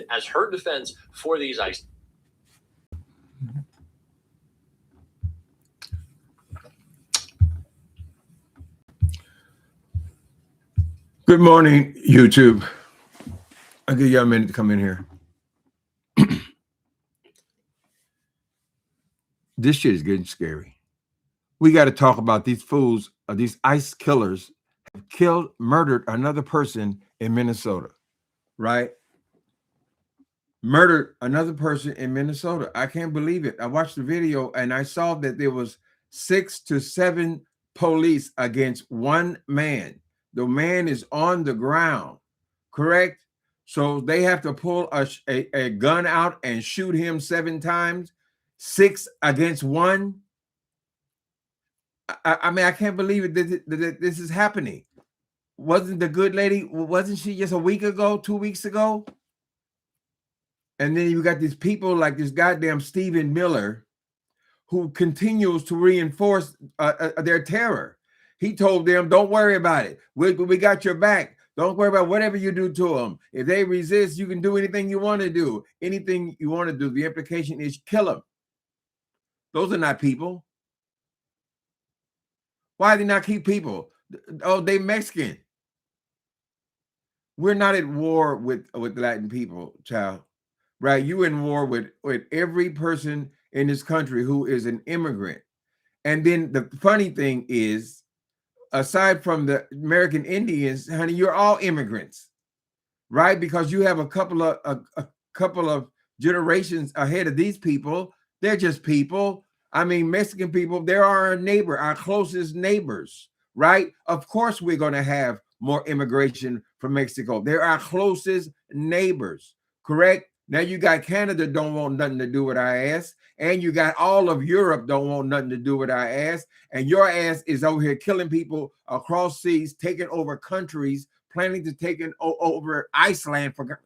as her defense for these ICE. Good morning, YouTube. I'll give you a minute to come in here. This shit is getting scary. We got to talk about these fools, these ICE killers have killed, murdered another person in Minnesota, right? Murdered another person in Minnesota. I can't believe it. I watched the video and I saw that there was 6 to 7 police against one man. The man is on the ground, correct? So they have to pull a gun out and shoot him 7 times, 6 against 1. I mean, I can't believe it that this is happening. Wasn't the good lady, wasn't she just a week ago, 2 weeks ago? And then you got these people like this goddamn Stephen Miller who continues to reinforce their terror. He told them, don't worry about it. We got your back. Don't worry about whatever you do to them. If they resist, you can do anything you want to do. Anything you want to do. The implication is kill them. Those are not people. Why do they not keep people? Oh, they Mexican. We're not at war with Latin people, child. Right? You're in war with every person in this country who is an immigrant. And then the funny thing is, aside from the American Indians, honey, you're all immigrants, right? Because you have a couple of generations ahead of these people. They're just people. I mean, Mexican people, they're our neighbor, our closest neighbors, right? Of course, we're going to have more immigration from Mexico. They're our closest neighbors, correct? Now you got Canada don't want nothing to do with our ass, and you got all of Europe don't want nothing to do with our ass, and your ass is over here killing people across seas, taking over countries, planning to take over Iceland for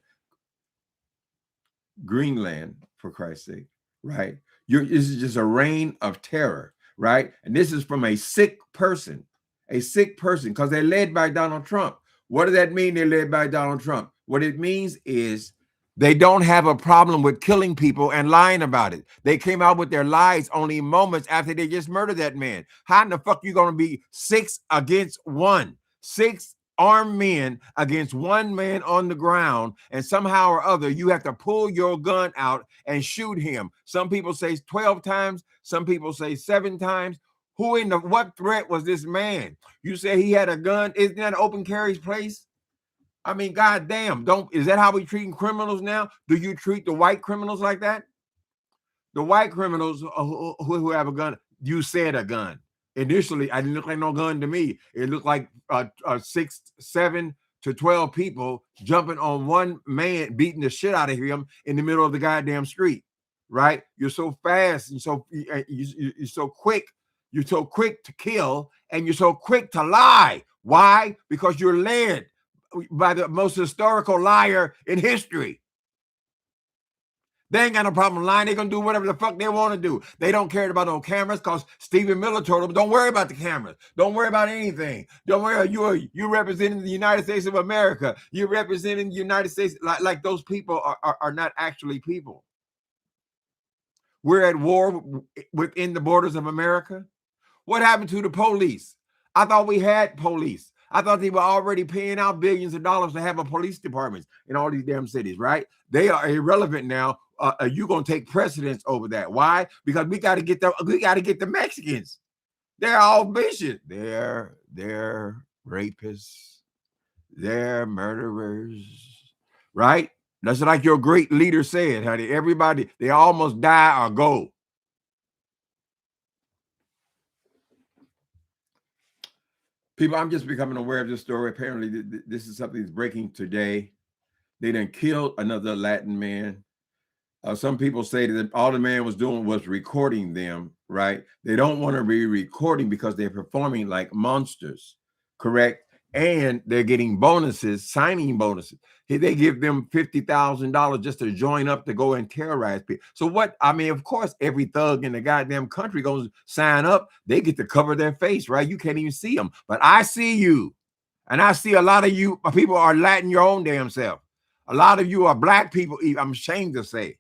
Greenland, for Christ's sake, right? This is just a reign of terror, right? And this is from a sick person, because they're led by Donald Trump. What does that mean? They're led by Donald Trump. What it means is they don't have a problem with killing people and lying about it. They came out with their lies only moments after they just murdered that man. How in the fuck you going to be 6 against 1? 6 armed men against 1 man on the ground, and somehow or other you have to pull your gun out and shoot him. Some people say 12 times. Some people say 7 times. What threat was this man? You say he had a gun. Isn't that an open carry place? I mean, goddamn, is that how we treating criminals now? Do you treat the white criminals like that? The white criminals who have a gun, you said a gun. Initially, it didn't look like no gun to me. It looked like 6, 7 to 12 people jumping on 1 man, beating the shit out of him in the middle of the goddamn street, right? You're so fast and you're so quick. You're so quick to kill and you're so quick to lie. Why? Because you're led by the most historical liar in history. They ain't got no problem lying. They're going to do whatever the fuck they want to do. They don't care about no cameras because Stephen Miller told them, don't worry about the cameras. Don't worry about anything. Don't worry. You're representing the United States of America. You're representing the United States. Like those people are not actually people. We're at war within the borders of America. What happened to the police? I thought we had police. I thought they were already paying out billions of dollars to have a police department in all these damn cities, right? They are irrelevant now. You're gonna take precedence over that. Why? Because we got to get the Mexicans. They're all vicious. They're rapists. They're murderers, right? That's like your great leader said, honey. Everybody, they almost die or go. People, I'm just becoming aware of this story. Apparently, this is something that's breaking today. They done killed another Latin man. Some people say that all the man was doing was recording them, right? They don't want to be recording because they're performing like monsters, correct? And they're getting bonuses, signing bonuses. They give them $50,000 just to join up to go and terrorize people. So what? I mean, of course, every thug in the goddamn country goes sign up. They get to cover their face, right? You can't even see them. But I see you. And I see a lot of you people are Latin your own damn self. A lot of you are black people. I'm ashamed to say.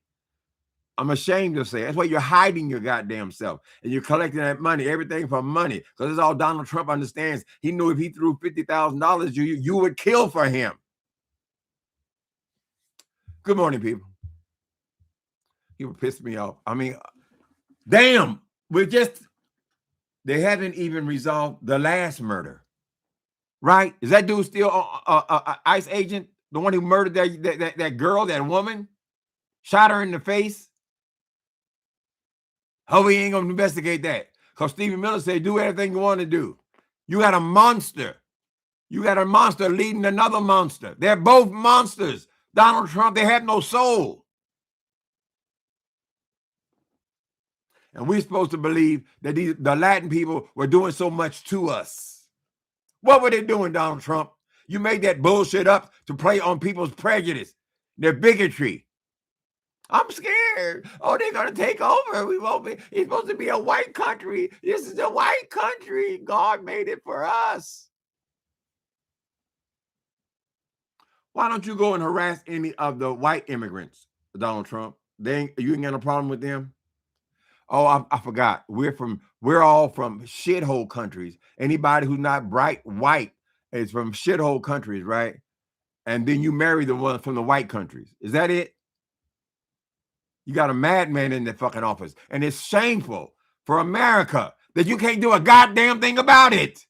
That's why you're hiding your goddamn self and you're collecting that money, everything for money. Because it's all Donald Trump understands. He knew if he threw $50,000, you would kill for him. Good morning, people. People pissed me off. I mean, damn, they haven't even resolved the last murder. Right? Is that dude still ICE agent? The one who murdered that girl, that woman? Shot her in the face? Oh, we ain't going to investigate that. Because Stephen Miller said, do everything you want to do. You got a monster. You got a monster leading another monster. They're both monsters. Donald Trump, they have no soul. And we're supposed to believe that the Latin people were doing so much to us. What were they doing, Donald Trump? You made that bullshit up to play on people's prejudice, their bigotry. I'm scared. Oh, they're going to take over. We won't be. It's supposed to be a white country. This is a white country. God made it for us. Why don't you go and harass any of the white immigrants, Donald Trump? You ain't got no problem with them? Oh, I forgot. We're all from shithole countries. Anybody who's not bright white is from shithole countries, right? And then you marry the one from the white countries. Is that it? You got a madman in the fucking office. And it's shameful for America that you can't do a goddamn thing about it.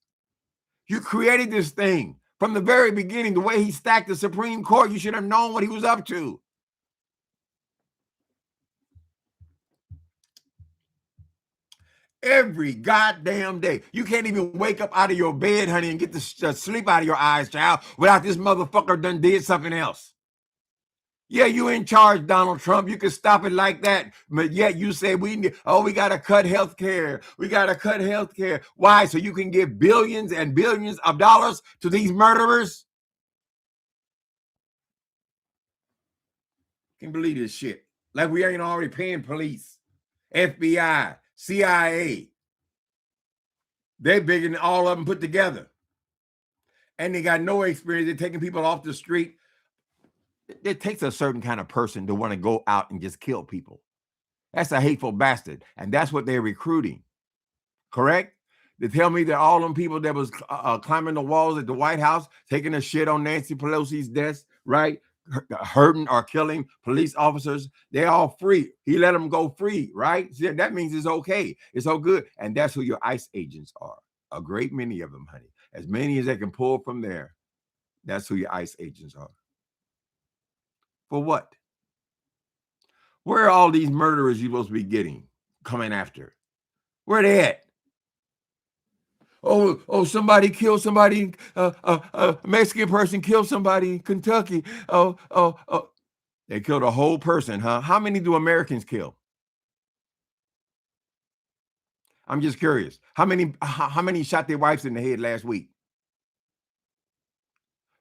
You created this thing from the very beginning. The way he stacked the Supreme Court, you should have known what he was up to. Every goddamn day. You can't even wake up out of your bed, honey, and get the sleep out of your eyes, child, without this motherfucker done did something else. Yeah, you in charge, Donald Trump. You can stop it like that. But yet you say we got to cut health care. We got to cut health care. Why? So you can give billions and billions of dollars to these murderers? Can't believe this shit. Like we ain't already paying police, FBI, CIA. They're bigger than all of them put together. And they got no experience. They're taking people off the street. It takes a certain kind of person to want to go out and just kill people. That's a hateful bastard. And that's what they're recruiting. Correct? They tell me that all them people that was climbing the walls at the White House, taking a shit on Nancy Pelosi's desk, right? Hurting or killing police officers, they're all free. He let them go free, right? See, that means it's okay. It's all good. And that's who your ICE agents are. A great many of them, honey. As many as they can pull from there. That's who your ICE agents are. For what? Where are all these murderers you're supposed to be getting, coming after? Where they at? Oh, somebody killed somebody. A Mexican person killed somebody in Kentucky. Oh. They killed a whole person, huh? How many do Americans kill? I'm just curious. How many shot their wives in the head last week?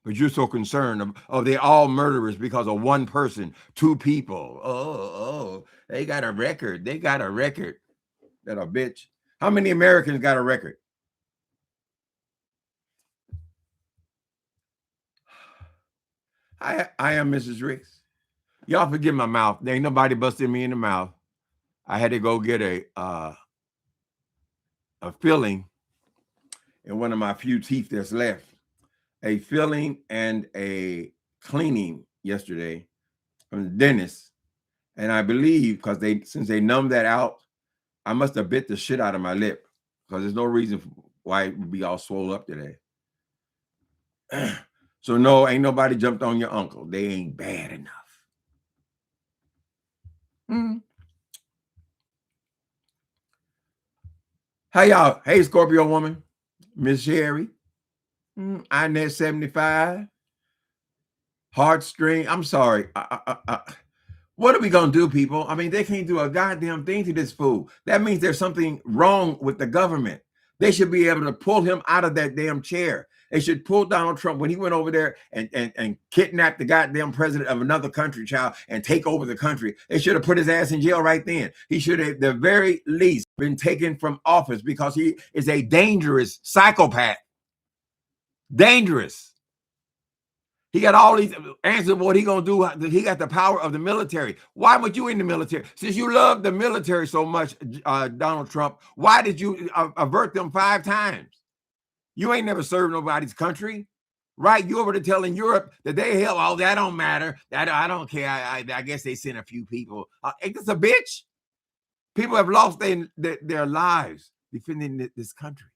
But you're so concerned of they all murderers because of one person, two people. Oh, they got a record. That a bitch. How many Americans got a record? I am Mrs. Ricks. Y'all forgive my mouth. There ain't nobody busted me in the mouth. I had to go get a filling in one of my few teeth that's left. A filling and a cleaning yesterday from the dentist. And I believe because since they numbed that out, I must have bit the shit out of my lip because there's no reason why it would be all swollen up today. So no, ain't nobody jumped on your uncle. They ain't bad enough. How y'all? Hey, Scorpio woman, Miss Sherry. Inez 75. Heartstring. I'm sorry. What are we going to do, people? I mean, they can't do a goddamn thing to this fool. That means there's something wrong with the government. They should be able to pull him out of that damn chair. They should pull Donald Trump when he went over there and kidnapped the goddamn president of another country, child, and take over the country. They should have put his ass in jail right then. He should have, at the very least, been taken from office because he is a dangerous psychopath. Dangerous. He got all these answers. What he gonna do? He got the power of the military. Why would you in the military? Since you love the military so much, Donald Trump, why did you avert them 5 times? You ain't never served nobody's country, right? You over there telling Europe that they hell, oh, that don't matter. That I don't care. I guess they sent a few people. Ain't this a bitch? People have lost their lives defending this country,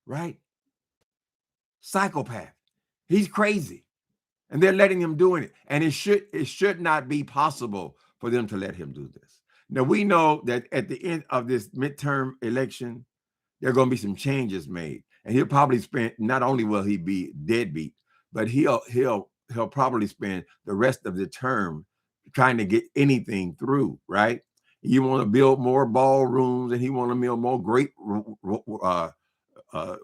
right? Psychopath. He's crazy, and they're letting him do it. And it should not be possible for them to let him do this. Now we know that at the end of this midterm election, there are going to be some changes made, and he'll probably spend. Not only will he be deadbeat, but he'll probably spend the rest of the term trying to get anything through. Right? You want to build more ballrooms, and he want to build more great.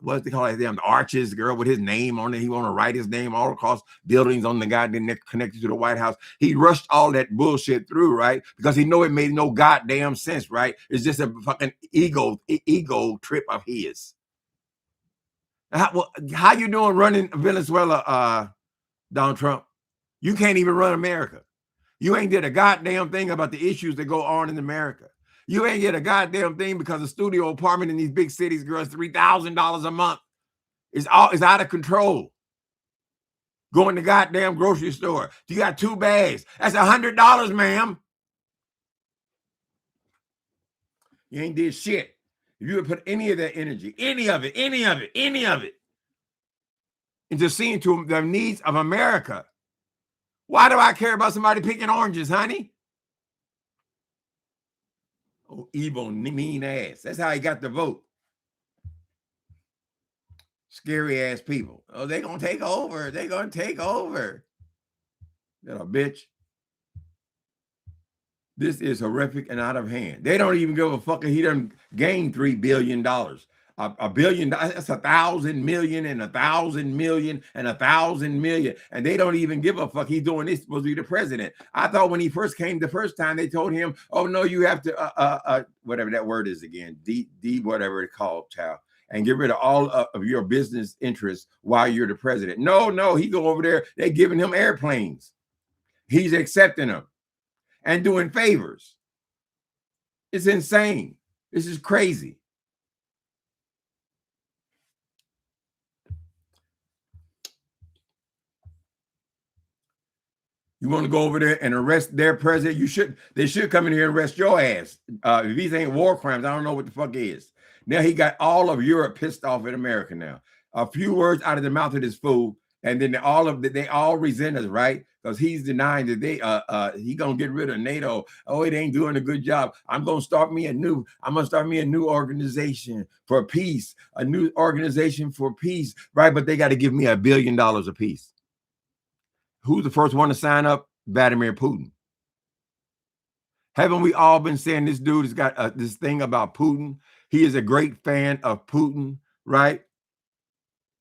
What they call it? Damn arches, girl, with his name on it. He want to write his name all across buildings on the goddamn connected to the White House. He rushed all that bullshit through, right? Because he know it made no goddamn sense, right? It's just a fucking ego trip of his. How you doing running Venezuela, Donald Trump? You can't even run America. You ain't did a goddamn thing about the issues that go on in America. You ain't get a goddamn thing because a studio apartment in these big cities, girls, $3,000 a month is out of control. Going to goddamn grocery store. You got 2 bags. That's $100, ma'am. You ain't did shit. If you would put any of that energy, any of it, into seeing to the needs of America, why do I care about somebody picking oranges, honey? Oh, evil, mean ass. That's how he got the vote. Scary ass people. Oh, they're going to take over. They're going to take over. Little bitch. This is horrific and out of hand. They don't even give a fuck if he doesn't gain $3 billion. $1 billion, that's 1,000 million and 1,000 million and 1,000 million. And they don't even give a fuck. He's doing this, supposed to be the president. I thought when he first came the first time, they told him, oh, no, you have to, whatever that word is again, D whatever it's called, child, and get rid of all of your business interests while you're the president. No, he go over there. They're giving him airplanes. He's accepting them and doing favors. It's insane. This is crazy. You want to go over there and arrest their president? They should come in here and arrest your ass. If these ain't war crimes, I don't know what the fuck is. Now he got all of Europe pissed off at America now. A few words out of the mouth of this fool, and then they all resent us, right? Because he's denying that he gonna get rid of NATO. Oh, it ain't doing a good job. I'm gonna start me a new organization for peace, right? But they got to give me $1 billion a piece. Who's the first one to sign up? Vladimir Putin. Haven't we all been saying this dude has got this thing about Putin? He is a great fan of Putin, right?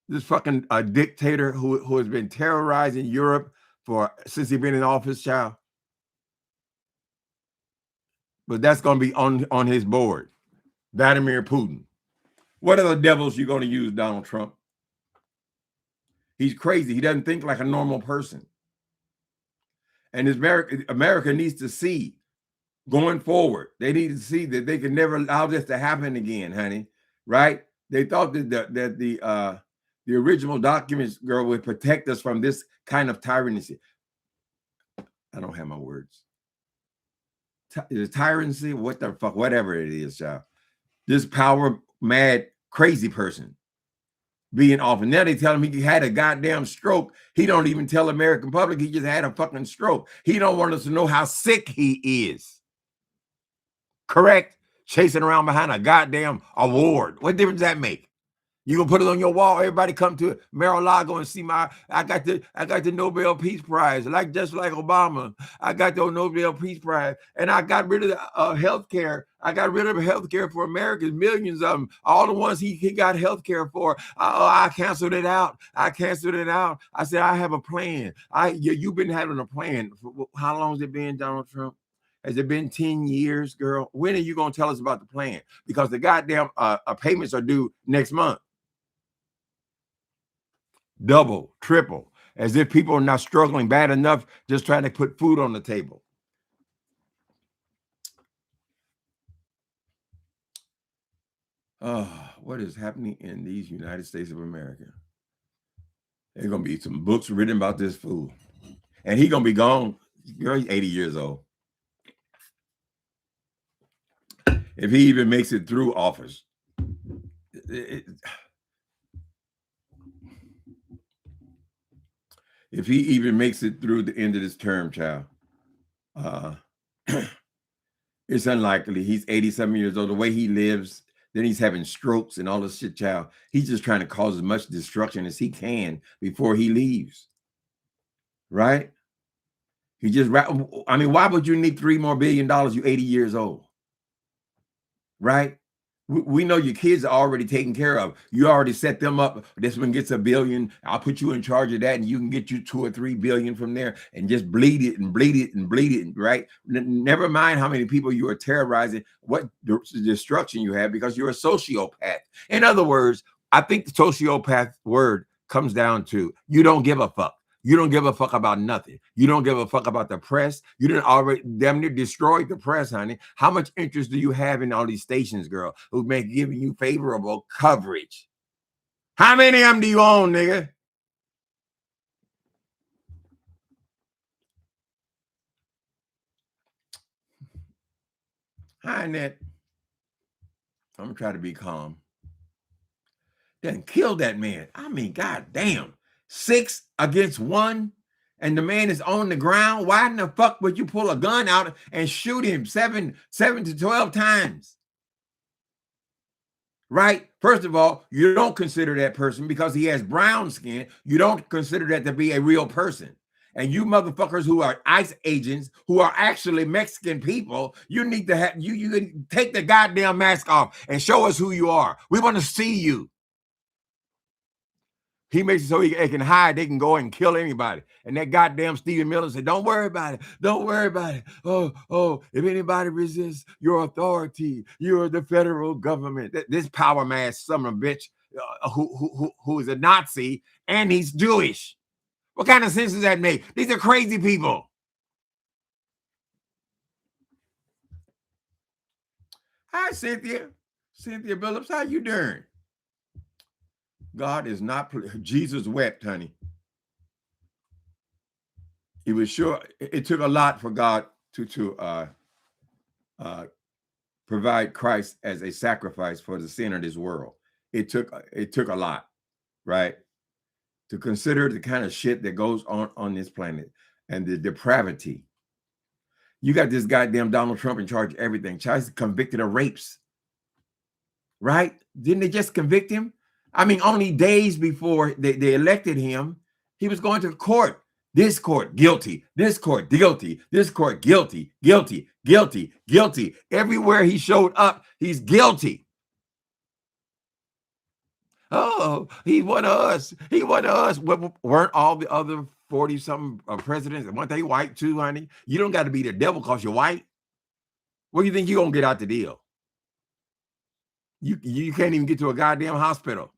This fucking dictator who has been terrorizing Europe since he's been in office, child. But that's going to be on his board. Vladimir Putin. What are the devils you're going to use, Donald Trump? He's crazy. He doesn't think like a normal person. And America needs to see going forward. They need to see that they can never allow this to happen again, honey. Right? They thought that the original documents, girl, would protect us from this kind of tyranny. I don't have my words. Tyranny, what the fuck, whatever it is, child. This power mad crazy person being off. And now they tell him he had a goddamn stroke. He don't even tell American public he just had a fucking stroke. He don't want us to know how sick he is. Correct? Chasing around behind a goddamn award. What difference does that make? You gonna put it on your wall? Everybody come to Mar-a-Lago and see I got the Nobel Peace Prize, just like Obama. I got the Nobel Peace Prize, and I got rid of healthcare. I got rid of healthcare for Americans, millions of them. All the ones he got healthcare for. I canceled it out. I said I have a plan. You've been having a plan. How long has it been, Donald Trump? Has it been 10 years, girl? When are you gonna tell us about the plan? Because the goddamn payments are due next month. Double, triple. as if people are not struggling bad enough just trying to put food on the table. Oh, what is happening in these United States of America? There's going to be some books written about this fool. And he's going to be gone. Girl, he's 80 years old. If he even makes it through office. If he even makes it through the end of this term, child, it's unlikely. He's 87 years old. The way he lives, then he's having strokes and all this shit, child. He's just trying to cause as much destruction as he can before he leaves. Right? He just, I mean, why would you need $3 more billion? You're 80 years old. Right? We know your kids are already taken care of. You already set them up. This one gets $1 billion. I'll put you in charge of that, and you can get you 2 or 3 billion from there, and just bleed it and bleed it and bleed it. Right? Never mind how many people you are terrorizing, what destruction you have, because you're a sociopath. In other words, I think the sociopath word comes down to you don't give a fuck. You don't give a fuck about nothing. You don't give a fuck about the press. You didn't already damn near destroyed the press, honey. How much interest do you have in all these stations, girl, who may give you favorable coverage? How many of them do you own, nigga? Hi, Annette. I'm gonna try to be calm. Then kill that man. I mean, goddamn. 6 against 1. And the man is on the ground. Why in the fuck would you pull a gun out and shoot him 7 to 12 times? Right? First of all, you don't consider that person because he has brown skin. You don't consider that to be a real person. And you motherfuckers who are ICE agents, who are actually Mexican people, you need to have you take the goddamn mask off and show us who you are. We want to see you. He makes it so he can hide. They can go and kill anybody. And that goddamn Stephen Miller said, don't worry about it. Don't worry about it. Oh, if anybody resists your authority, you're the federal government. This power mass son of a bitch who is a Nazi, and he's Jewish. What kind of sense does that make? These are crazy people. Hi, Cynthia. Cynthia Billups, how you doing? God is not, Jesus wept, honey. He was sure it took a lot for God to provide Christ as a sacrifice for the sin of this world. It took a lot, right? To consider the kind of shit that goes on this planet and the depravity. You got this goddamn Donald Trump in charge of everything. He's convicted of rapes, right? Didn't they just convict him? I mean, only days before they elected him, he was going to court. This court, guilty. This court, guilty. This court, guilty, guilty, guilty, guilty. Everywhere he showed up, he's guilty. Oh, he one of us. He one of us. Weren't all the other 40-something presidents? Weren't they white too, honey? You don't got to be the devil because you're white. What do you think you're going to get out the deal? You can't even get to a goddamn hospital.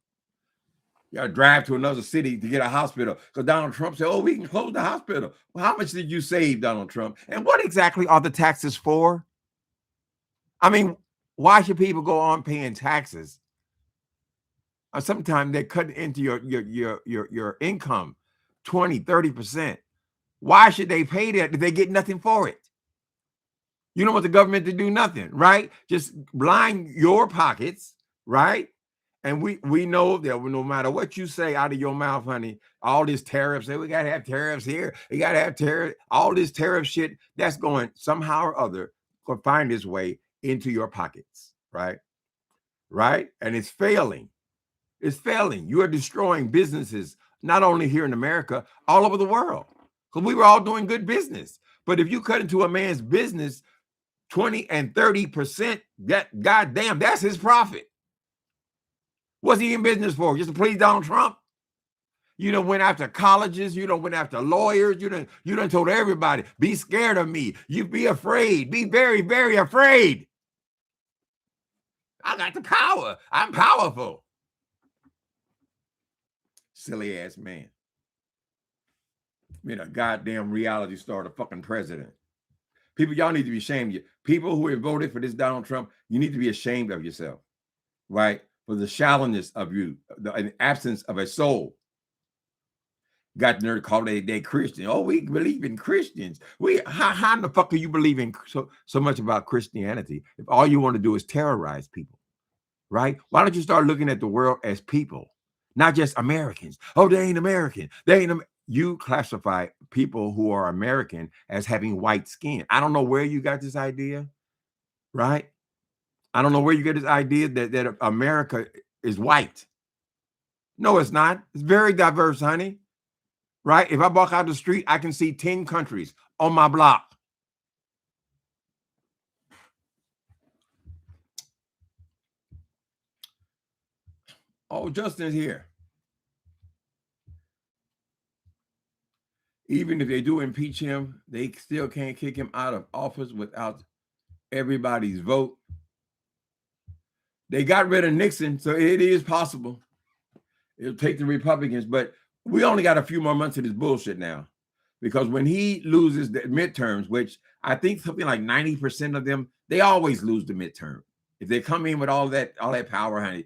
You got to drive to another city to get a hospital because Donald Trump said, oh, we can close the hospital. Well, how much did you save, Donald Trump? And what exactly are the taxes for? I mean, why should people go on paying taxes? Sometimes they cut into your income 20, 30%. Why should they pay that if they get nothing for it? You don't want the government to do nothing, right? Just line your pockets, right? And we know that no matter what you say out of your mouth, honey, all this tariffs, say we got to have tariffs here, we got to have tariffs, all this tariff shit, that's going somehow or other to find its way into your pockets, right? Right? And it's failing. It's failing. You are destroying businesses, not only here in America, all over the world. Because we were all doing good business. But if you cut into a man's business 20 and 30%, that goddamn, that's his profit. What's he in business for? Just to please Donald Trump? You done went after colleges. You done went after lawyers. You done told everybody, be scared of me. You be afraid. Be very, very afraid. I got the power. I'm powerful. Silly ass man. A goddamn reality star, the fucking president. People, y'all need to be ashamed of you. People who have voted for this Donald Trump, you need to be ashamed of yourself, right? For the shallowness of you, the absence of a soul. Got the nerve to call they Christian. Oh, we believe in Christians. How in the fuck are you believing so much about Christianity if all you want to do is terrorize people, right? Why don't you start looking at the world as people, not just Americans? Oh, they ain't American. They ain't. You classify people who are American as having white skin. I don't know where you got this idea, right? I don't know where you get this idea that America is white. No, it's not. It's very diverse, honey. Right? If I walk out the street, I can see 10 countries on my block. Oh, Justin's here. Even if they do impeach him, they still can't kick him out of office without everybody's vote. They got rid of Nixon, so it is possible. It'll take the Republicans, but we only got a few more months of this bullshit now. Because when he loses the midterms, which I think something like 90% of them, they always lose the midterm. If they come in with all that power, honey,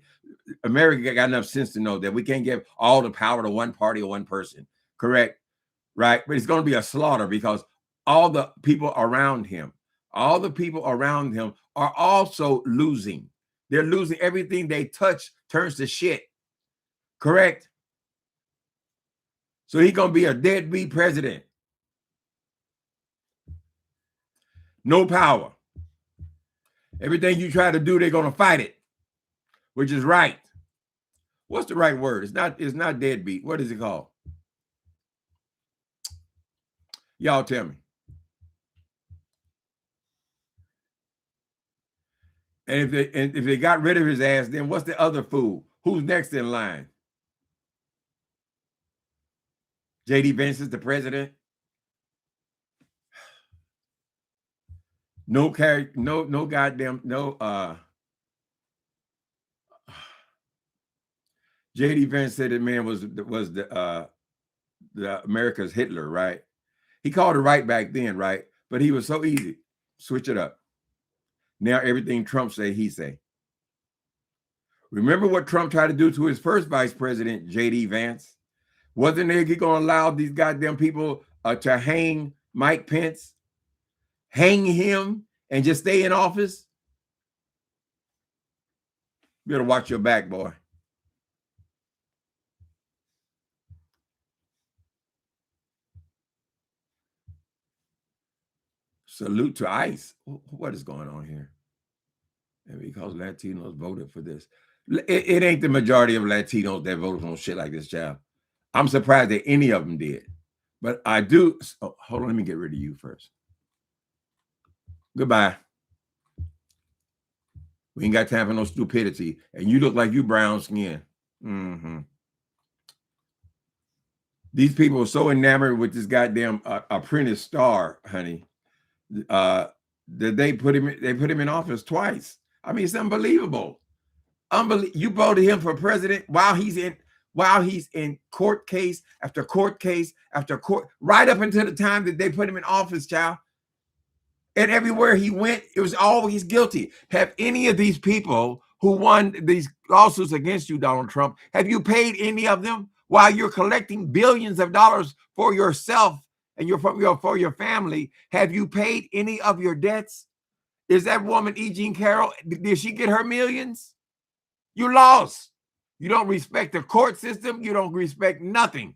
America got enough sense to know that we can't give all the power to one party or one person. Correct? Right? But it's going to be a slaughter because all the people around him are also losing. They're losing everything they touch turns to shit. Correct? So he's going to be a deadbeat president. No power. Everything you try to do, they're going to fight it, which is right. What's the right word? It's not deadbeat. What is it called? Y'all tell me. And if they got rid of his ass, then what's the other fool? Who's next in line? J.D. Vance is the president. No goddamn. J.D. Vance said that man was the America's Hitler, right? He called it right back then, right? But he was so easy. Switch it up. Now everything Trump say, he say. Remember what Trump tried to do to his first vice president, J.D. Vance? Wasn't he going to allow these goddamn people to hang Mike Pence? Hang him and just stay in office? You better watch your back, boy. Salute to ICE. What is going on here? And because Latinos voted for this. It ain't the majority of Latinos that voted on shit like this, child. I'm surprised that any of them did. But I do. Oh, hold on, let me get rid of you first. Goodbye. We ain't got time for no stupidity. And you look like you brown skin. Mm-hmm. These people are so enamored with this goddamn apprentice star, honey, that they put him in office twice. I mean, it's unbelievable. You voted him for president while he's in court case after court case after court, right up until the time that they put him in office, child. And everywhere he went, it was always guilty. Have any of these people who won these lawsuits against you, Donald Trump, have you paid any of them while you're collecting billions of dollars for yourself and for your family? Have you paid any of your debts? Is that woman, E. Jean Carroll, did she get her millions? You lost. You don't respect the court system. You don't respect nothing.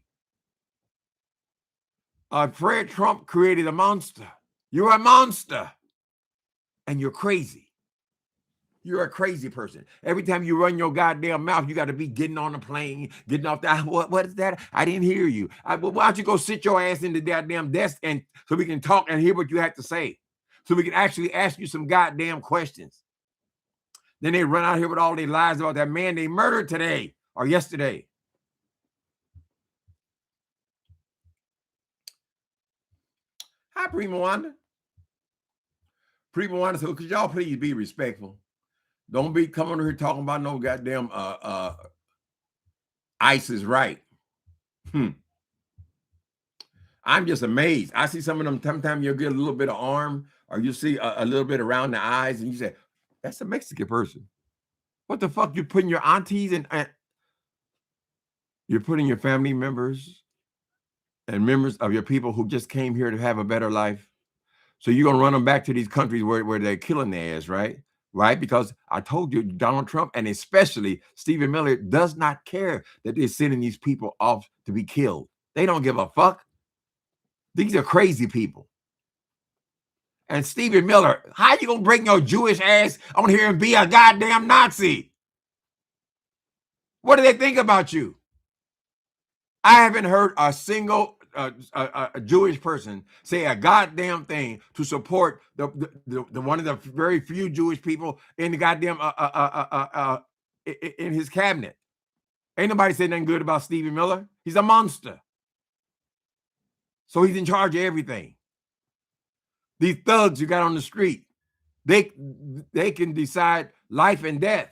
Fred Trump created a monster. You're a monster. And you're crazy. You're a crazy person. Every time you run your goddamn mouth, you got to be getting on the plane, getting off the, what is that? I didn't hear you. Why don't you go sit your ass in the goddamn desk and so we can talk and hear what you have to say. So we can actually ask you some goddamn questions. Then they run out here with all their lies about that man they murdered today or yesterday. Hi, Prima Wanda. Prima Wanda, so could y'all please be respectful? Don't be coming here talking about no goddamn ICE is right. I'm just amazed. I see some of them, sometimes you'll get a little bit of arm or you see a little bit around the eyes and you say, that's a Mexican person. What the fuck? You're putting your aunties and you're putting your family members and members of your people who just came here to have a better life. So you're going to run them back to these countries where they're killing their ass, right? Right? Because I told you, Donald Trump and especially Stephen Miller does not care that they're sending these people off to be killed. They don't give a fuck. These are crazy people. And Stephen Miller, how you going to bring your Jewish ass on here and be a goddamn Nazi? What do they think about you? I haven't heard a single a Jewish person say a goddamn thing to support the one of the very few Jewish people in the goddamn in his cabinet. Ain't nobody said nothing good about Stephen Miller. He's a monster. So he's in charge of everything. These thugs you got on the street, they can decide life and death.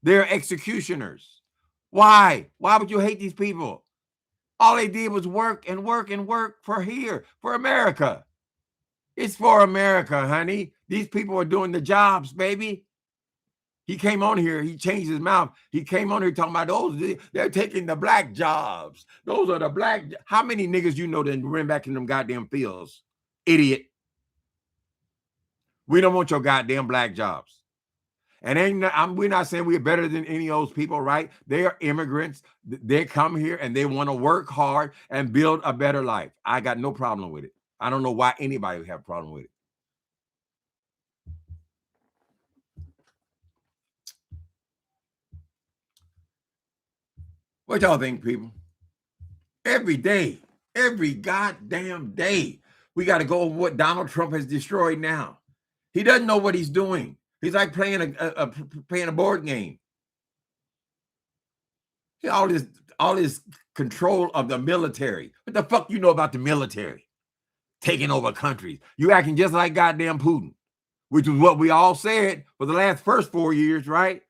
They're executioners. Why? Why would you hate these people? All they did was work and work and work for here, for America. It's for America, honey. These people are doing the jobs, baby. He came on here, he changed his mouth. He came on here talking about those, they're taking the black jobs. Those are the black. How many niggas you know that ran back in them goddamn fields? Idiot. We don't want your goddamn black jobs. And we're not saying we're better than any of those people, right? They are immigrants. They come here and they want to work hard and build a better life. I got no problem with it. I don't know why anybody would have a problem with it. What y'all think, people? Every day, every goddamn day, we got to go over what Donald Trump has destroyed now. He doesn't know what he's doing. He's like playing a board game. All this control of the military. What the fuck you know about the military? Taking over countries. You acting just like goddamn Putin, which is what we all said for the first 4 years, right?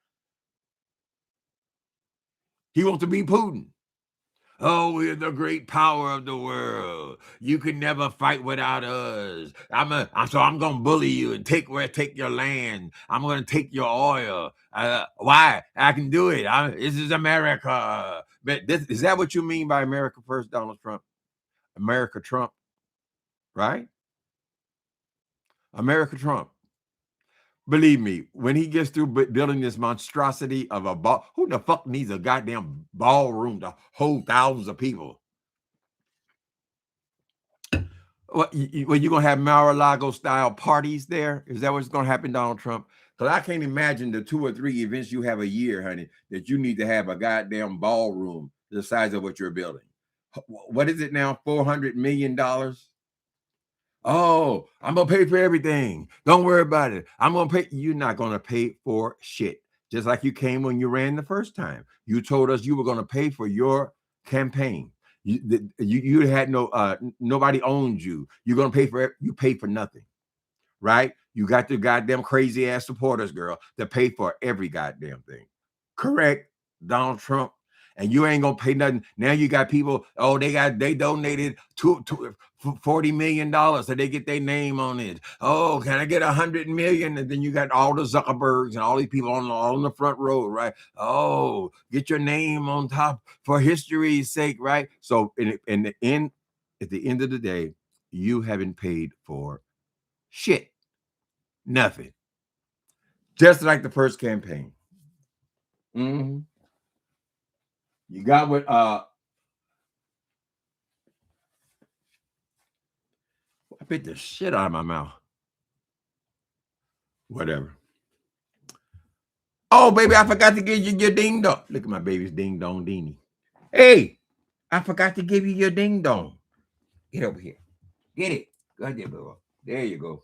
He wants to be Putin. Oh, we're the great power of the world. You can never fight without us. So I'm gonna bully you and take your land. I'm gonna take your oil. Why? I can do it. This is America. But is that what you mean by America first, Donald Trump? America Trump, right? America Trump. Believe me, when he gets through building this monstrosity of a ball, who the fuck needs a goddamn ballroom to hold thousands of people? What, you going to have Mar-a-Lago style parties there? Is that what's going to happen, Donald Trump? Because I can't imagine the 2 or 3 events you have a year, honey, that you need to have a goddamn ballroom the size of what you're building. What is it now? $400 million? Oh, I'm going to pay for everything. Don't worry about it. I'm going to pay. You're not going to pay for shit. Just like you came when you ran the first time. You told us you were going to pay for your campaign. You had nobody owned you. You're going to pay for it. You pay for nothing, right? You got the goddamn crazy ass supporters, girl, to pay for every goddamn thing. Correct, Donald Trump. And you ain't gonna pay nothing. Now you got people, they donated $40 million so they get their name on it. Oh, can I get 100 million? And then you got all the Zuckerbergs and all these people on the front row, right? Oh, get your name on top for history's sake, right? So at the end of the day, you haven't paid for shit. Nothing. Just like the first campaign. Mm-hmm. You got what I bit the shit out of my mouth. Whatever. Oh, baby, I forgot to give you your ding dong. Look at my baby's ding dong deenie. Hey, I forgot to give you your ding dong. Get over here. Get it. Go ahead, bro. There you go.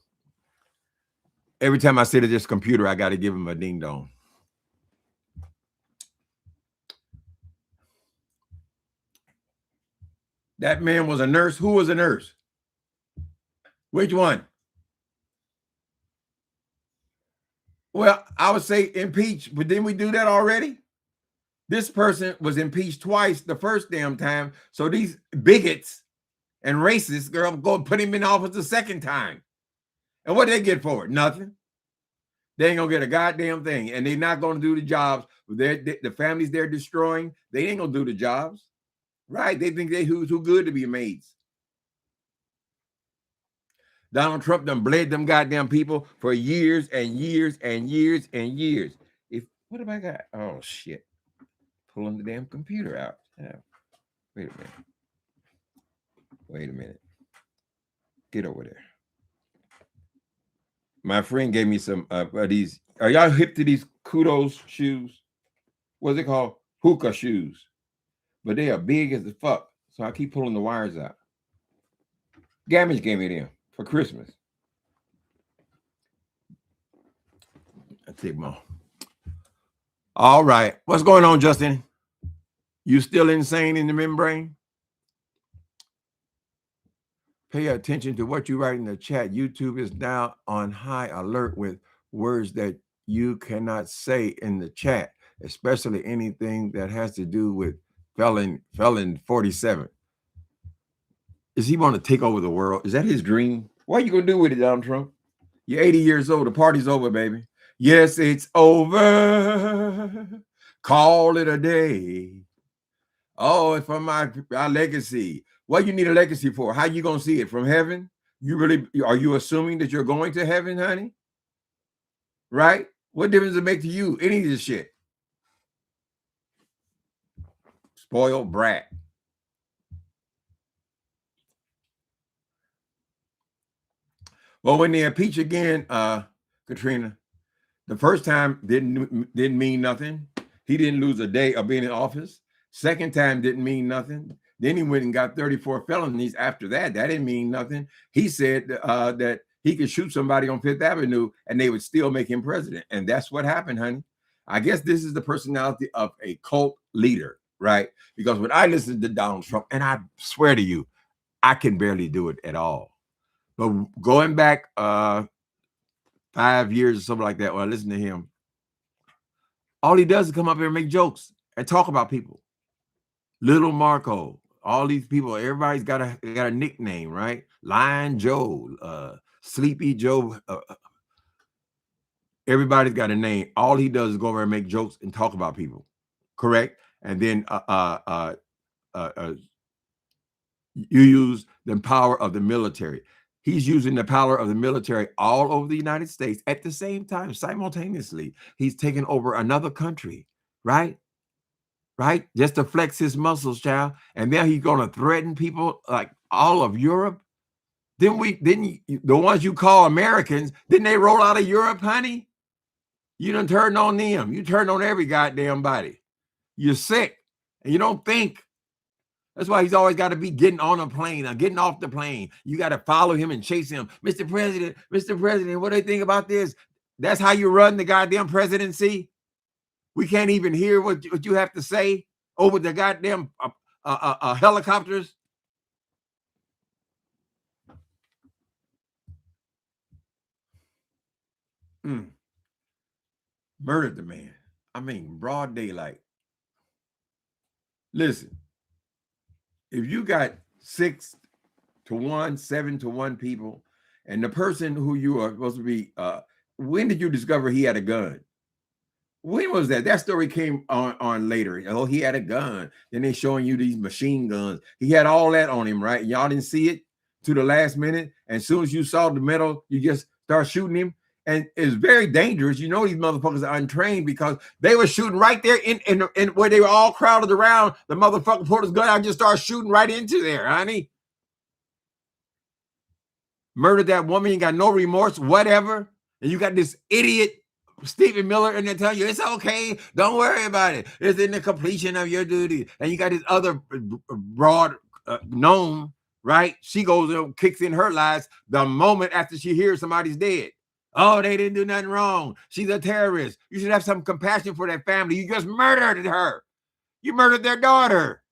Every time I sit at this computer, I got to give him a ding dong. That man was a nurse. Who was a nurse? Which one? Well, I would say impeach, but didn't we do that already? This person was impeached twice the first damn time. So these bigots and racist, girl, go and put him in office the second time. And what they get for it? Nothing. They ain't gonna get a goddamn thing, and they're not gonna do the jobs. The families they're destroying, they ain't gonna do the jobs, right? They think they too good to be maids. Donald Trump done bled them goddamn people for years and years and years and years. What have I got? Oh shit! Pulling the damn computer out. Yeah. Wait a minute. Wait a minute. Get over there. My friend gave me some these. Are y'all hip to these kudos shoes? What's it called? Hookah shoes. But they are big as the fuck. So I keep pulling the wires out. Gamage gave me them for Christmas. I take them off. All right. What's going on, Justin? You still insane in the membrane? Pay attention to what you write in the chat. YouTube is now on high alert with words that you cannot say in the chat, especially anything that has to do with felon 47. Is he want to take over the world? Is that his dream? What are you going to do with it, Donald Trump? You're 80 years old. The party's over, baby. Yes, it's over. Call it a day. Oh, it's from our legacy. What you need a legacy for? How you going to see it? From heaven? Are you assuming that you're going to heaven, honey? Right? What difference does it make to you? Any of this shit. Spoiled brat. Well, when they impeach again, Katrina, the first time didn't mean nothing. He didn't lose a day of being in office. Second time didn't mean nothing. Then he went and got 34 felonies after that. That didn't mean nothing. He said that he could shoot somebody on Fifth Avenue and they would still make him president. And that's what happened, honey. I guess this is the personality of a cult leader, right? Because when I listen to Donald Trump, and I swear to you, I can barely do it at all. But going back 5 years or something like that, when I listen to him, all he does is come up here and make jokes and talk about people. Little Marco, all these people, everybody's got a nickname, right? Lion Joe, Sleepy Joe. Everybody's got a name. All he does is go over and make jokes and talk about people, correct? And then you use the power of the military. He's using the power of the military all over the United States at the same time, simultaneously. He's taking over another country, right? Right? Just to flex his muscles, child. And then he's going to threaten people like all of Europe. Didn't the ones you call Americans, didn't they roll out of Europe, honey? You done turned on them. You turned on every goddamn body. You're sick and you don't think. That's why he's always got to be getting on a plane or getting off the plane. You got to follow him and chase him. Mr. President, what do you think about this? That's how you run the goddamn presidency. We can't even hear what you have to say over the goddamn helicopters. Murdered the man. I mean, broad daylight. Listen, if you got 6 to 1, 7 to 1 people, and the person who you are supposed to be, when did you discover he had a gun? When was that? That story came on later. Oh, he had a gun. Then they showing you these machine guns. He had all that on him, right? Y'all didn't see it to the last minute. And as soon as you saw the metal, you just start shooting him. And it's very dangerous. You know these motherfuckers are untrained because they were shooting right there in where they were all crowded around. The motherfucker pulled his gun out and just started shooting right into there, honey. Murdered that woman. You got no remorse, whatever. And you got this idiot Stephen Miller, and they're telling you it's okay, don't worry about it, it's in the completion of your duty. And you got this other broad gnome, right? She goes and kicks in her lies the moment after she hears somebody's dead. Oh, they didn't do nothing wrong, she's a terrorist. You should have some compassion for that family. You just murdered her. You murdered their daughter.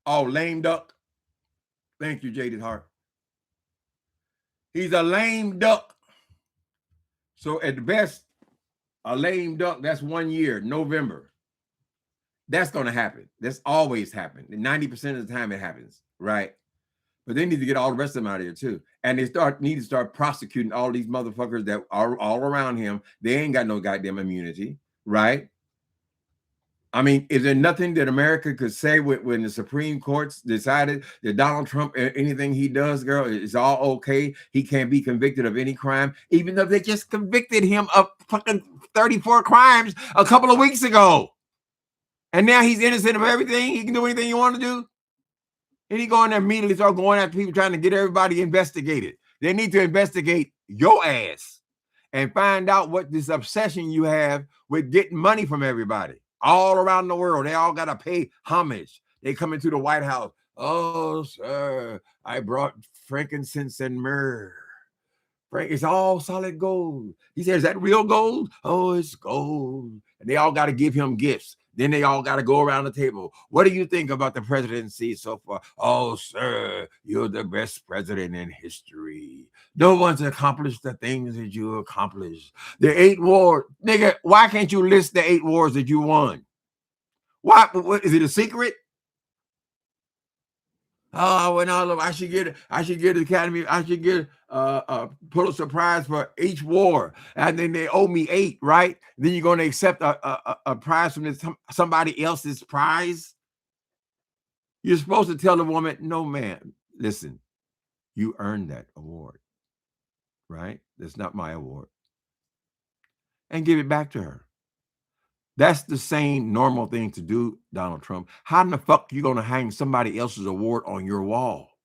Oh, lame duck. Thank you, Jaded Heart. He's a lame duck. So at the best, A lame duck, that's 1 year, November. That's going to happen. That's always happened. 90% of the time it happens, right? But they need to get all the rest of them out of here too. And they need to start prosecuting all these motherfuckers that are all around him. They ain't got no goddamn immunity, right? I mean, is there nothing that America could say when the Supreme Court's decided that Donald Trump, anything he does, girl, is all okay? He can't be convicted of any crime, even though they just convicted him of fucking 34 crimes a couple of weeks ago. And now he's innocent of everything. He can do anything you want to do. And he go in there immediately start going after people trying to get everybody investigated. They need to investigate your ass and find out what this obsession you have with getting money from everybody all around the world. They all got to pay homage. They come into the White House. Oh, sir, I brought frankincense and myrrh. It's all solid gold. He says, is that real gold? Oh, it's gold. And they all got to give him gifts. Then they all got to go around the table. What do you think about the presidency so far? Oh, sir, you're the best president in history. No one's accomplished the things that you accomplished. The 8 wars. Nigga, why can't you list the 8 wars that you won? Why? What, is it a secret? Oh, well, I should get the Academy. I should get a Pulitzer Prize for each war, and then they owe me 8, right? Then you're going to accept a prize from somebody else's prize. You're supposed to tell the woman, no, man, listen, you earned that award, right? That's not my award, and give it back to her. That's the same normal thing to do, Donald Trump. How in the fuck are you going to hang somebody else's award on your wall?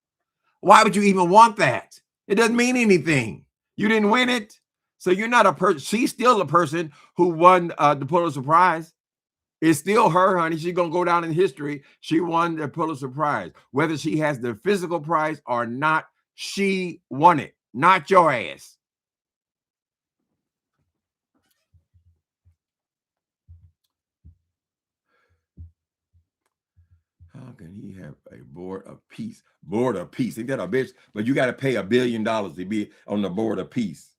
Why would you even want that? It doesn't mean anything. You didn't win it. So you're not a person. She's still a person who won the Pulitzer Prize. It's still her, honey. She's going to go down in history. She won the Pulitzer Prize. Whether she has the physical prize or not, she won it, not your ass. How can he have a board of peace? Board of peace. Ain't that a bitch? But you got to pay $1 billion to be on the board of peace.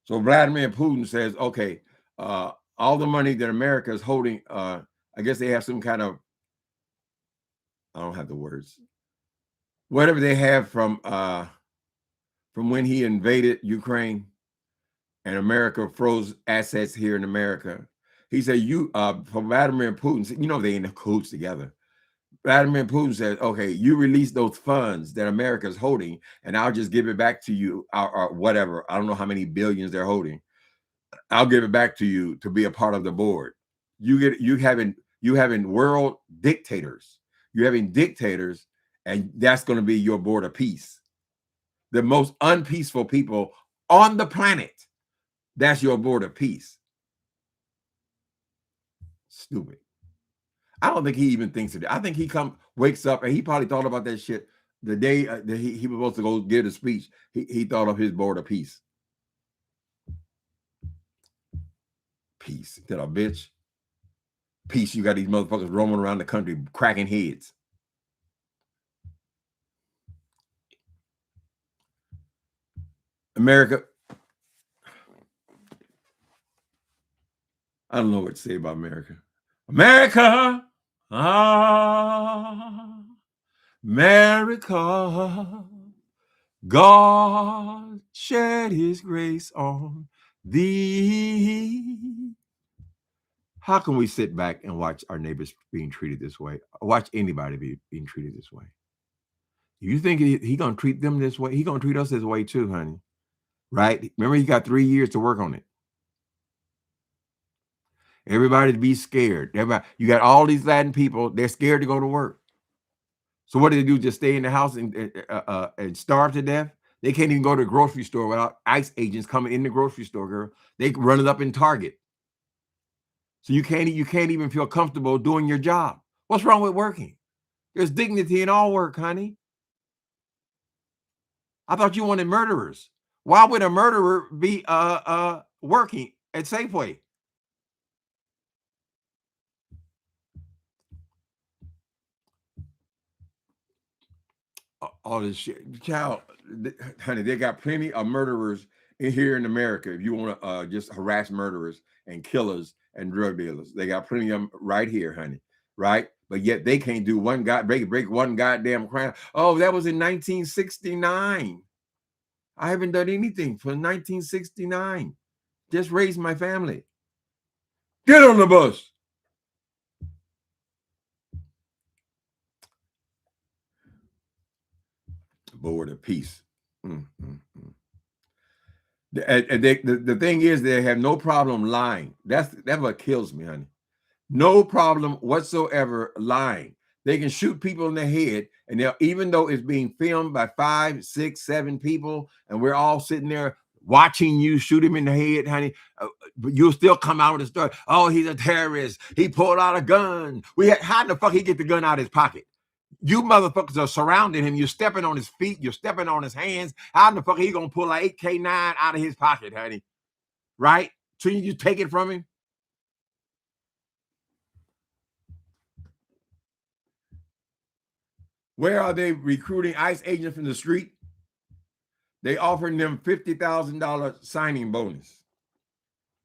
So Vladimir Putin says, okay, all the money that America is holding, I guess they have some kind of, I don't have the words, whatever they have from when he invaded Ukraine and America froze assets here in America. He said, from Vladimir Putin, you know, they in the cahoots together. Vladimir Putin said, okay, you release those funds that America is holding, and I'll just give it back to you, or whatever. I don't know how many billions they're holding. I'll give it back to you to be a part of the board. You having world dictators. You're having dictators, and that's going to be your board of peace. The most unpeaceful people on the planet. That's your board of peace. Stupid. I don't think he even thinks of it. I think he wakes up and he probably thought about that shit the day that he was supposed to go give a speech. He thought of his board of peace. Peace. That a bitch. Peace. You got these motherfuckers roaming around the country cracking heads. America. I don't know what to say about America. America. America. God shed his grace on thee. How can we sit back and watch our neighbors being treated this way? Watch anybody being treated this way. You think he gonna treat them this way? He gonna treat us this way too, honey. Right? Remember, he got 3 years to work on it. Everybody to be scared. Everybody, you got all these Latin people, they're scared to go to work. So what do they do? Just stay in the house and starve to death? They can't even go to the grocery store without ICE agents coming in the grocery store, girl. They run it up in Target. So you can't even feel comfortable doing your job. What's wrong with working? There's dignity in all work, honey. I thought you wanted murderers. Why would a murderer be working at Safeway? All this shit, child, honey. They got plenty of murderers in here in America. If you want to just harass murderers and killers and drug dealers. They got plenty of them right here, honey. Right? But yet they can't do one break one goddamn crime. Oh, that was in 1969. I haven't done anything for 1969. Just raised my family. Get on the bus. Board of peace. The thing is, they have no problem lying. That's what kills me, honey. No problem whatsoever lying. They can shoot people in the head, and they'll, even though it's being filmed by 5, 6, 7 people, and we're all sitting there watching you shoot him in the head, honey, but you'll still come out with a story. Oh, he's a terrorist. He pulled out a gun. How the fuck he get the gun out of his pocket? You motherfuckers are surrounding him. You're stepping on his feet. You're stepping on his hands. How the fuck he gonna pull an 8K9 out of his pocket, honey? Right? So you take it from him? Where are they recruiting ICE agents from the street? They offering them $50,000 signing bonus.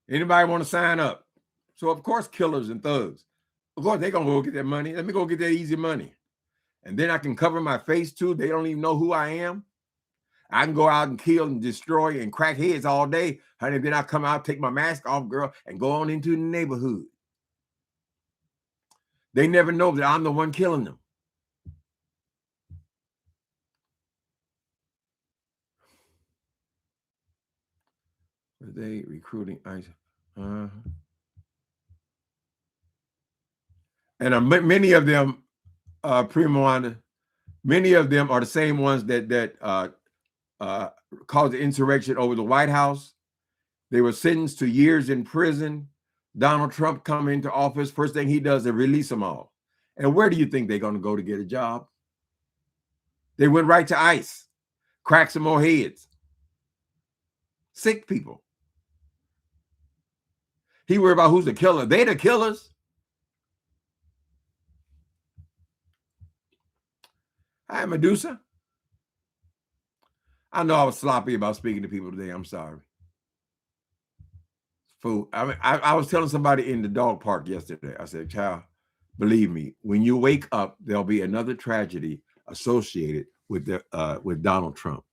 Anybody want to sign up? So of course, killers and thugs. Of course, they're gonna go get that money. Let me go get that easy money. And then I can cover my face too. They don't even know who I am. I can go out and kill and destroy and crack heads all day, honey. Then I come out, take my mask off, girl, and go on into the neighborhood. They never know that I'm the one killing them. Are they recruiting ICE? And many of them, Primo, many of them are the same ones that caused the insurrection over the White House. They were sentenced to years in prison. Donald Trump come into office. First thing he does is release them all. And where do you think they're going to go to get a job? They went right to ICE, crack some more heads. Sick people. He worried about who's the killer. They the killers. Hi, Medusa. I know I was sloppy about speaking to people today. I'm sorry. Fool. I mean, I was telling somebody in the dog park yesterday. I said, child, believe me, when you wake up, there'll be another tragedy associated with Donald Trump.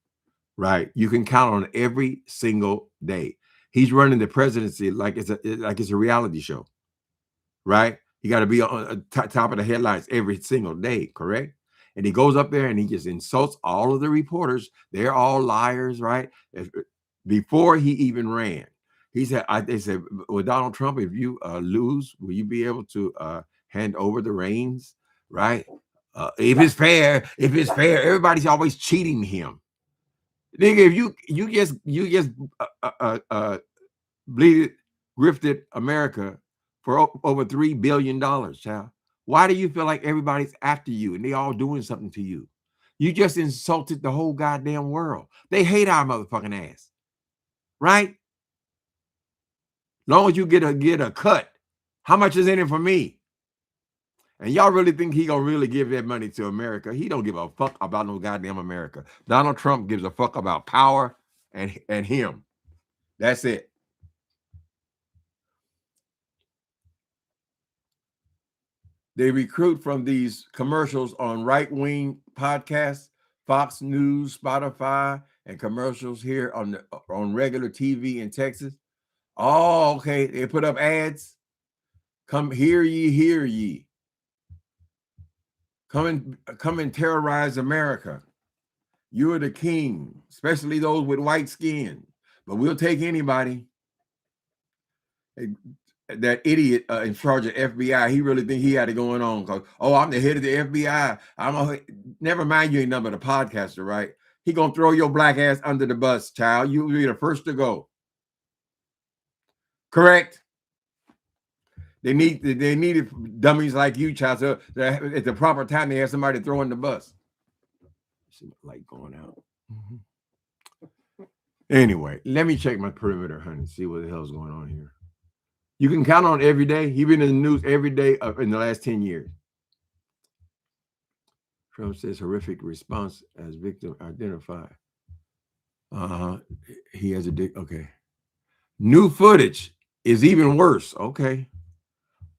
Right? You can count on it every single day. He's running the presidency like it's a reality show. Right? You got to be on top of the headlines every single day, correct? And he goes up there and he just insults all of the reporters. They're all liars, right? Before he even ran, he said, they said, well, Donald Trump, if you lose, will you be able to hand over the reins, right? If it's fair, everybody's always cheating him. Nigga, if you just grifted America for over $3 billion, child. Why do you feel like everybody's after you and they all doing something to you? You just insulted the whole goddamn world. They hate our motherfucking ass, right? Long as you get a cut, how much is in it for me? And y'all really think he gonna really give that money to America? He don't give a fuck about no goddamn America. Donald Trump gives a fuck about power and him. That's it. They recruit from these commercials on right-wing podcasts, Fox News, Spotify, and commercials here on regular TV in Texas. Oh, okay. They put up ads. Come hear ye, hear ye. Come and terrorize America. You are the king, especially those with white skin. But we'll take anybody. That idiot in charge of FBI, he really think he had it going on because, oh, I'm the head of the FBI. Never mind, you ain't nothing but a podcaster, right? He gonna throw your black ass under the bus, child. You'll be the first to go. Correct? They needed dummies like you, child. So at the proper time, they have somebody to throw in the bus. See my light going out. Anyway, let me check my perimeter, honey. See what the hell's going on here. You can count on it every day. He's been in the news every day in the last 10 years. Trump says horrific response as victim identified. He has a dick. Okay. New footage is even worse. Okay.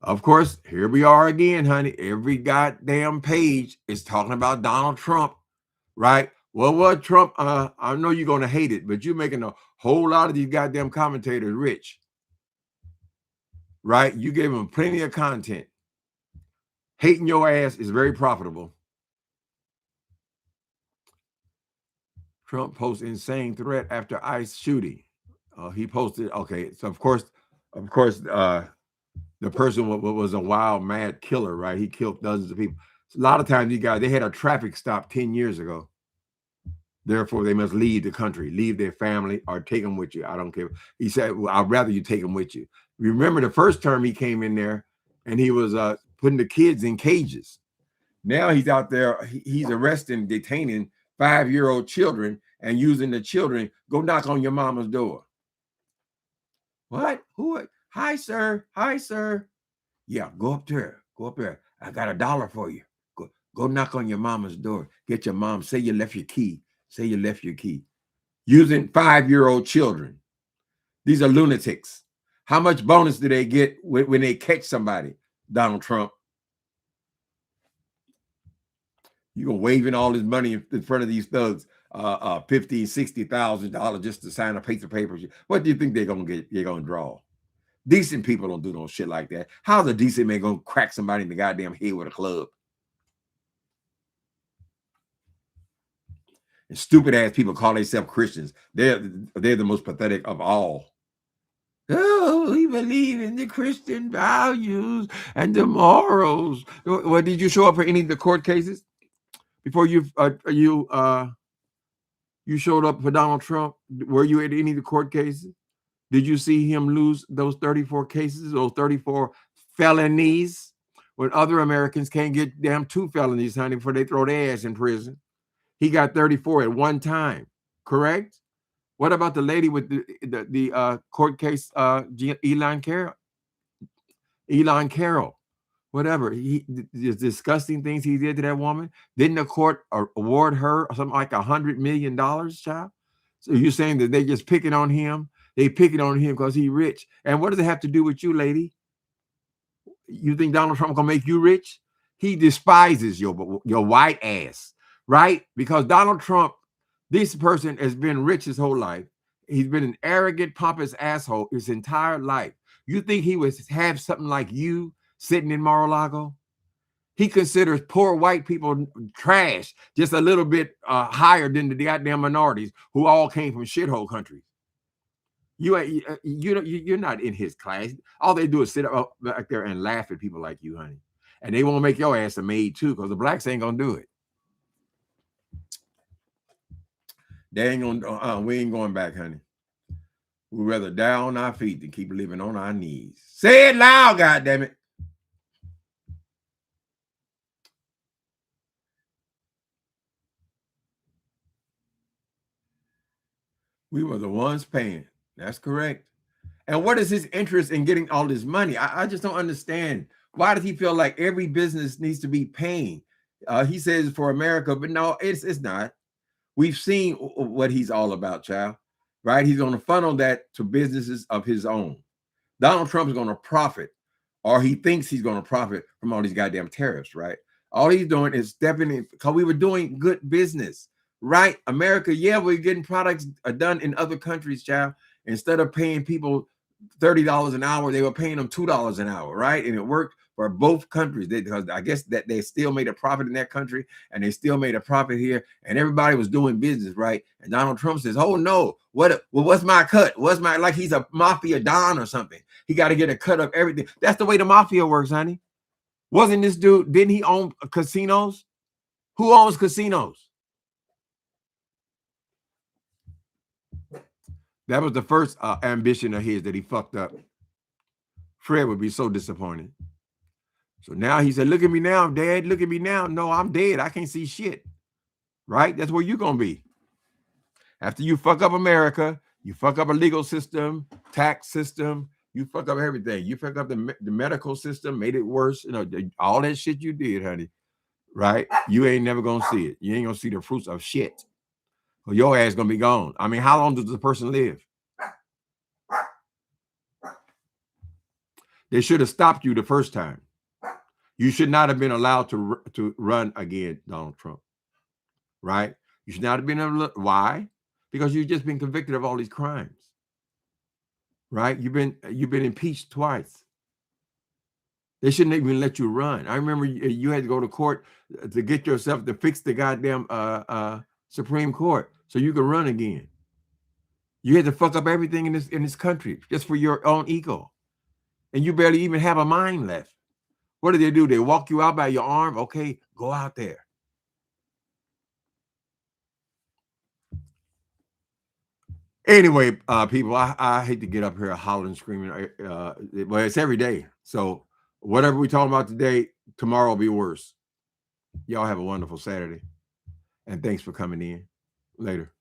Of course, here we are again, honey. Every goddamn page is talking about Donald Trump, right? Well, what Trump, I know you're going to hate it, but you're making a whole lot of these goddamn commentators rich, right? You gave them plenty of content. Hating your ass is very profitable. Trump posts insane threat after ICE shooting. He posted, okay, so of course, the person was a wild, mad killer, right? He killed dozens of people. A lot of times, these guys, they had a traffic stop 10 years ago. Therefore, they must leave the country, leave their family, or take them with you. I don't care. He said, well, I'd rather you take them with you. Remember the first term he came in there and he was putting the kids in cages. Now he's out there, he's arresting, detaining 5-year-old children and using the children, go knock on your mama's door. What? Who? Hi, sir. Hi, sir. Yeah, go up there. Go up there. I got $1 for you. Go knock on your mama's door. Get your mom. Say you left your key. Say you left your key. Using 5-year-old children. These are lunatics. How much bonus do they get when they catch somebody? Donald Trump. You're gonna waving all this money in front of these thugs, $50,000, $60,000 just to sign a piece of paper. What do you think they're gonna get? They're gonna draw. Decent people don't do no shit like that. How's a decent man gonna crack somebody in the goddamn head with a club? And stupid ass people call themselves Christians. They're the most pathetic of all. Oh, we believe in the Christian values and the morals. Well, did you show up for any of the court cases before you showed up for Donald Trump? Were you at any of the court cases? Did you see him lose those 34 cases, those 34 felonies, when other Americans can't get damn 2 felonies, honey, before they throw their ass in prison? He got 34 at one time, correct? What about the lady with the court case, Elon Carroll, whatever. The disgusting things he did to that woman. Didn't the court award her something like $100 million, child? So you're saying that they just picking on him? They picking on him because he's rich. And what does it have to do with you, lady? You think Donald Trump gonna make you rich? He despises your white ass, right? Because Donald Trump, this person has been rich his whole life. He's been an arrogant, pompous asshole his entire life. You think he would have something like you sitting in Mar-a-Lago? He considers poor white people trash, just a little bit higher than the goddamn minorities who all came from shithole countries. You're not in his class. All they do is sit up back there and laugh at people like you, honey. And they won't make your ass a maid too, because the blacks ain't gonna do it. They ain't gonna. We ain't going back, honey. We'd rather die on our feet than keep living on our knees. Say it loud, goddammit. We were the ones paying. That's correct. And what is his interest in getting all this money? I just don't understand. Why does he feel like every business needs to be paying? He says for America, but no, it's not. We've seen what he's all about, child, right? He's going to funnel that to businesses of his own. Donald Trump is going to profit, or he thinks he's going to profit from all these goddamn tariffs, right? All he's doing is stepping in, because we were doing good business, right? America, yeah, we're getting products done in other countries, child. Instead of paying people $30 an hour, they were paying them $2 an hour, right? And it worked for both countries, because I guess that they still made a profit in that country and they still made a profit here, and everybody was doing business, right? And Donald Trump says, oh no, what's my cut? What's my, like he's a mafia don or something. He got to get a cut of everything. That's the way the mafia works, honey. Wasn't this dude, didn't he own casinos? Who owns casinos? That was the first ambition of his that he fucked up. Fred would be so disappointed. So now he said, look at me now, Dad. Look at me now. No, I'm dead. I can't see shit. Right? That's where you're going to be. After you fuck up America, you fuck up a legal system, tax system, you fuck up everything. You fuck up the medical system, made it worse. You know, all that shit you did, honey. Right? You ain't never going to see it. You ain't going to see the fruits of shit. Well, your ass going to be gone. I mean, how long does the person live? They should have stopped you the first time. You should not have been allowed to run again, Donald Trump. Right? You should not have been able to. Why? Because you've just been convicted of all these crimes. Right? You've been impeached twice. They shouldn't even let you run. I remember you had to go to court to get yourself to fix the goddamn Supreme Court so you could run again. You had to fuck up everything in this country just for your own ego. And you barely even have a mind left. What do? They walk you out by your arm. Okay, go out there. Anyway, people, I hate to get up here hollering, screaming. Well, it's every day. So whatever we talking about today, tomorrow will be worse. Y'all have a wonderful Saturday. And thanks for coming in. Later.